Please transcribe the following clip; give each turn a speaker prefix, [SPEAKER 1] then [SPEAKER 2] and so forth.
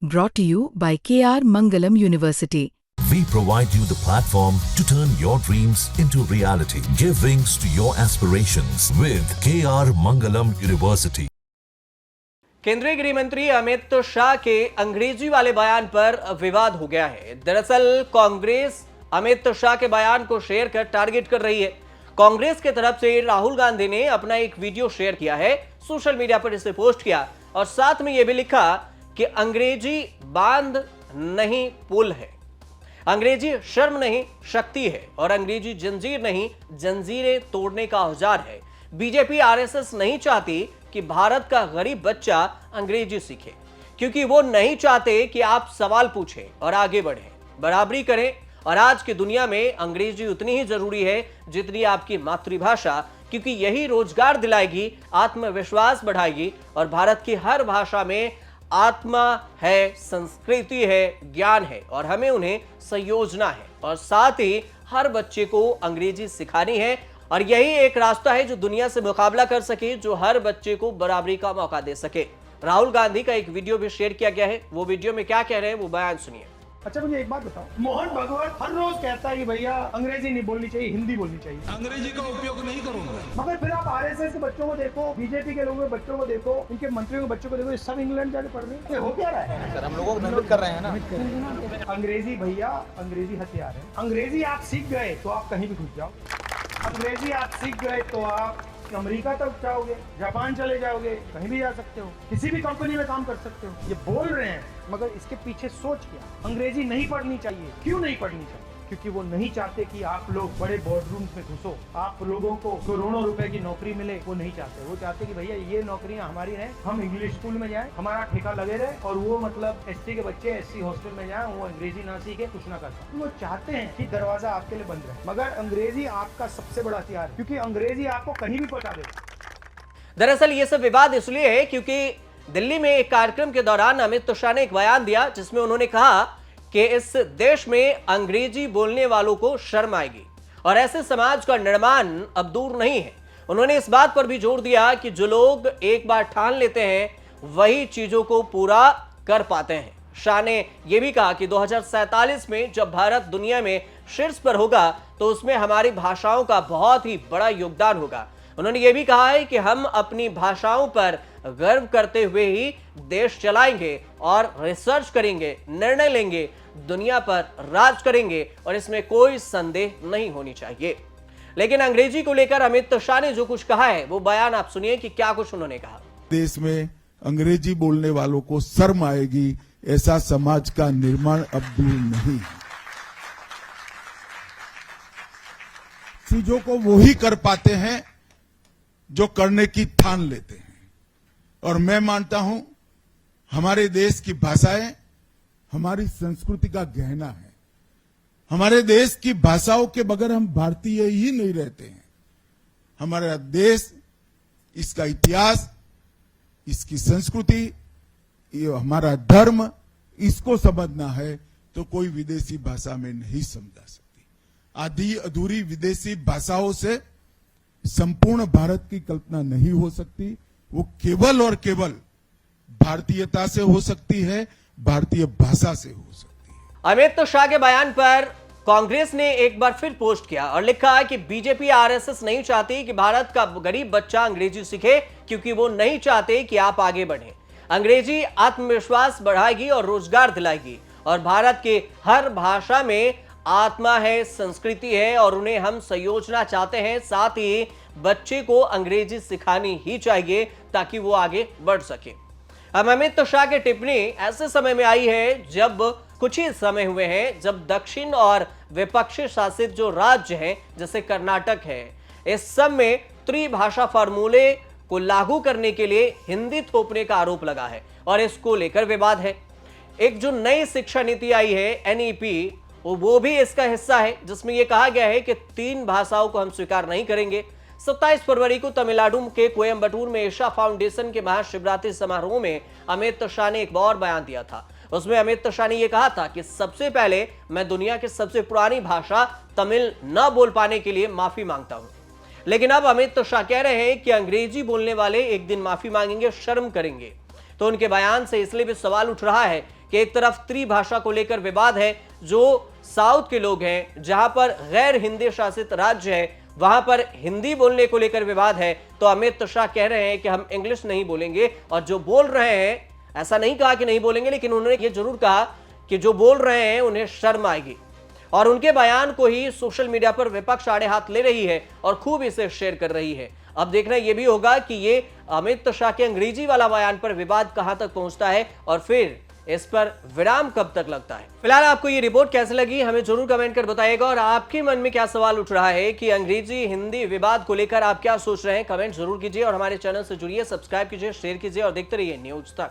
[SPEAKER 1] Brought to you by KR Mangalam University.
[SPEAKER 2] We provide you the platform to turn your dreams into reality. Give wings to your aspirations with KR Mangalam University.
[SPEAKER 3] केंद्रीय गृह मंत्री अमित शाह के अंग्रेजी वाले बयान पर विवाद हो गया है। दरअसल कांग्रेस अमित शाह के बयान को शेयर कर टारगेट कर रही है। कांग्रेस की तरफ से राहुल गांधी ने अपना एक वीडियो शेयर किया है, सोशल मीडिया पर इसे पोस्ट किया और साथ में यह भी लिखा कि अंग्रेजी बांध नहीं पुल है, अंग्रेजी शर्म नहीं शक्ति है और अंग्रेजी जंजीर नहीं जंजीरें तोड़ने का औजार है। बीजेपी आरएसएस नहीं चाहती कि भारत का गरीब बच्चा अंग्रेजी सीखे, क्योंकि वो नहीं चाहते कि आप सवाल पूछें और आगे बढ़ें, बराबरी करें। और आज की दुनिया में अंग्रेजी उतनी ही जरूरी है जितनी आपकी मातृभाषा, क्योंकि यही रोजगार दिलाएगी, आत्मविश्वास बढ़ाएगी और भारत की हर भाषा में आत्मा है, संस्कृति है, ज्ञान है और हमें उन्हें संयोजना है और साथ ही हर बच्चे को अंग्रेजी सिखानी है। और यही एक रास्ता है जो दुनिया से मुकाबला कर सके, जो हर बच्चे को बराबरी का मौका दे सके। राहुल गांधी का एक वीडियो भी शेयर किया गया है, वो वीडियो में क्या कह रहे हैं वो बयान सुनिए।
[SPEAKER 4] अच्छा मुझे एक बात बताओ, मोहन भागवत हर रोज कहता है कि भैया अंग्रेजी नहीं बोलनी चाहिए, हिंदी बोलनी चाहिए।
[SPEAKER 5] अंग्रेजी का उपयोग नहीं करूंगा।
[SPEAKER 4] मगर फिर आप आरएसएस के बच्चों को देखो, बीजेपी के लोगों के बच्चों को देखो, इनके मंत्रियों के बच्चों को देखो, ये सब इंग्लैंड जाके पढ़ रहे हैं। हो क्या रहा है
[SPEAKER 5] सर, हम लोगों को भ्रमित कर रहे हैं ना।
[SPEAKER 4] अंग्रेजी भैया, अंग्रेजी हथियार है। अंग्रेजी आप सीख गए तो आप कहीं भी घुस जाओ। अंग्रेजी आप सीख गए तो आप अमेरिका तक जाओगे, जापान चले जाओगे, कहीं भी जा सकते हो, किसी भी कंपनी में काम कर सकते हो। ये बोल रहे हैं मगर इसके पीछे सोच क्या? अंग्रेजी नहीं पढ़नी चाहिए। क्यों नहीं पढ़नी चाहिए? क्योंकि वो नहीं चाहते कि आप लोग बड़े बोर्डरूम्स में घुसो, आप लोगों को करोड़ों रुपए की नौकरी मिले, वो नहीं चाहते। वो चाहते कि भैया ये नौकरियां हमारी हैं, हम इंग्लिश स्कूल में जाएं, हमारा ठेका लगे रहे और वो मतलब एसटी के बच्चे एससी हॉस्टल में जाएं, वो अंग्रेजी ना सीखे, कुछ ना कर पाए। वो चाहते हैं कि दरवाजा आपके लिए बंद रहे, मगर अंग्रेजी आपका सबसे बड़ा हथियार है, क्योंकि अंग्रेजी आपको कहीं भी पहुंचा देगा।
[SPEAKER 3] दरअसल ये सब विवाद इसलिए है क्योंकि दिल्ली में एक कार्यक्रम के दौरान अमित शाह ने एक बयान दिया जिसमें उन्होंने कहा कि इस देश में अंग्रेजी बोलने वालों को शर्म आएगी और ऐसे समाज का निर्माण अब दूर नहीं है। उन्होंने इस बात पर भी जोर दिया कि जो लोग एक बार ठान लेते हैं वही चीजों को पूरा कर पाते हैं। शाह ने यह भी कहा कि 2047 में जब भारत दुनिया में शीर्ष पर होगा तो उसमें हमारी भाषाओं का बहुत ही बड़ा योगदान होगा। उन्होंने ये भी कहा है कि हम अपनी भाषाओं पर गर्व करते हुए ही देश चलाएंगे और रिसर्च करेंगे, निर्णय लेंगे, दुनिया पर राज करेंगे और इसमें कोई संदेह नहीं होनी चाहिए। लेकिन अंग्रेजी को लेकर अमित शाह ने जो कुछ कहा है वो बयान आप सुनिए कि क्या कुछ उन्होंने कहा।
[SPEAKER 5] देश में अंग्रेजी बोलने वालों को शर्म आएगी, ऐसा समाज का निर्माण अब दूर नहीं। चीजों को वो ही कर पाते हैं जो करने की ठान लेते हैं और मैं मानता हूं हमारे देश की भाषाएं हमारी संस्कृति का गहना है। हमारे देश की भाषाओं के बगैर हम भारतीय ही नहीं रहते हैं। हमारा देश, इसका इतिहास, इसकी संस्कृति, ये हमारा धर्म, इसको समझना है तो कोई विदेशी भाषा में नहीं समझा सकती। आधी अधूरी विदेशी भाषाओं से संपूर्ण भारत की कल्पना नहीं हो सकती। वो केवल और केवल भारतीयता से हो सकती है, भारतीय भाषा से हो सकती है।
[SPEAKER 3] अमित शाह के बयान पर कांग्रेस ने एक बार फिर पोस्ट किया और लिखा कि बीजेपी आरएसएस नहीं चाहती कि भारत का गरीब बच्चा अंग्रेजी सीखे, क्योंकि वो नहीं चाहते कि आप आगे बढ़ें। अंग्रेजी आत्मविश्वास बढ़ाएगी और रोजगार दिलाएगी और भारत के हर भाषा में आत्मा है, संस्कृति है और उन्हें हम संयोजना चाहते हैं। साथ ही बच्चे को अंग्रेजी सिखानी ही चाहिए ताकि वो आगे बढ़ सके। अब अमित शाह की टिप्पणी ऐसे समय में आई है जब कुछ ही समय हुए हैं जब दक्षिण और विपक्षी शासित जो राज्य हैं जैसे कर्नाटक है, इस सब में त्रिभाषा फार्मूले को लागू करने के लिए हिंदी थोपने का आरोप लगा है और इसको लेकर विवाद है। एक जो नई शिक्षा नीति आई है एनईपी, वो भी इसका हिस्सा है, जिसमें यह कहा गया है कि 3 भाषाओं को हम स्वीकार नहीं करेंगे। 27 फरवरी को तमिलनाडु के कोयम्बटूर में ईशा फाउंडेशन के महाशिवरात्रि समारोह में अमित शाह ने एक और बयान दिया था। उसमें अमित शाह ने यह कहा था कि सबसे पहले मैं दुनिया की सबसे पुरानी भाषा तमिल न बोल पाने के लिए माफी मांगता हूं। लेकिन अब अमित शाह कह रहे हैं कि अंग्रेजी बोलने वाले एक दिन माफी मांगेंगे, शर्म करेंगे। तो उनके बयान से इसलिए भी सवाल उठ रहा है कि एक तरफ त्रिभाषा को लेकर विवाद है, जो साउथ के लोग हैं, जहां पर गैर हिंदी शासित राज्य है, वहां पर हिंदी बोलने को लेकर विवाद है, तो अमित शाह कह रहे हैं कि हम इंग्लिश नहीं बोलेंगे। और जो बोल रहे हैं, ऐसा नहीं कहा कि नहीं बोलेंगे, लेकिन उन्होंने ये जरूर कहा कि जो बोल रहे हैं उन्हें शर्म आएगी। और उनके बयान को ही सोशल मीडिया पर विपक्ष आड़े हाथ ले रही है और खूब इसे शेयर कर रही है। अब देखना यह भी होगा कि ये अमित शाह के अंग्रेजी वाला बयान पर विवाद कहां तक पहुंचता है और फिर इस पर विराम कब तक लगता है। फिलहाल आपको ये रिपोर्ट कैसे लगी हमें जरूर कमेंट कर बताइएगा, और आपके मन में क्या सवाल उठ रहा है कि अंग्रेजी हिंदी विवाद को लेकर आप क्या सोच रहे हैं, कमेंट जरूर कीजिए। और हमारे चैनल से जुड़िए, सब्सक्राइब कीजिए, शेयर कीजिए और देखते रहिए न्यूज तक।